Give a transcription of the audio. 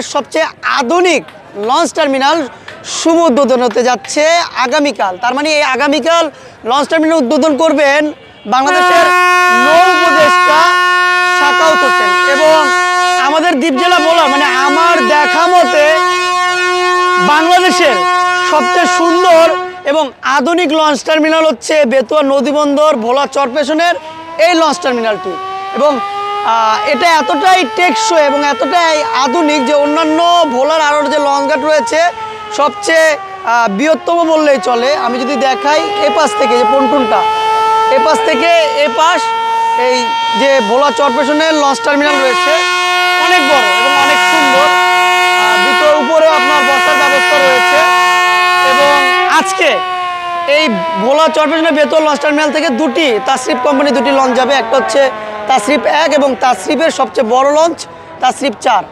বাংলাদেশের সবচেয়ে আধুনিক লঞ্চ টার্মিনাল শুভ উদ্বোধন হতে যাচ্ছে আগামীকাল। তার মানে এই আগামীকাল লঞ্চ টার্মিনাল উদ্বোধন করবেন বাংলাদেশের নৌ উপদেষ্টা সাখাওয়াত হোসেন। এবং আমাদের দ্বীপ জেলা বলার মানে আমার দেখা মতে বাংলাদেশের সবচেয়ে সুন্দর এবং আধুনিক লঞ্চ টার্মিনাল হচ্ছে বেতুয়া নদীবন্দর ভোলা চরপেশনের এই লঞ্চ টার্মিনালটি। এবং এটা এতটাই টেকসই এবং এতটাই আধুনিক যে অন্যান্য ভোলার আরও যে লঞ্চঘাট রয়েছে সবচেয়ে বৃহত্তম বললেই চলে। আমি যদি দেখাই এ পাশ থেকে যে পন্টুনটা এ পাশ থেকে এ পাশ এই যে ভোলা চরপেশনের লঞ্চ টার্মিনাল রয়েছে অনেক বড় এবং অনেক সুন্দর। ভিতর উপরে আপনার বসার ব্যবস্থা রয়েছে। এবং আজকে এই ভোলা চরপেশনের বেতুয়া লঞ্চ টার্মিনাল থেকে দুটি তাসরিফ কোম্পানি দুটি লঞ্চ যাবে। একটা হচ্ছে তাসরিফ 1 এবং তাসরিফের সবচেয়ে বড় লঞ্চ তাসরিফ 4।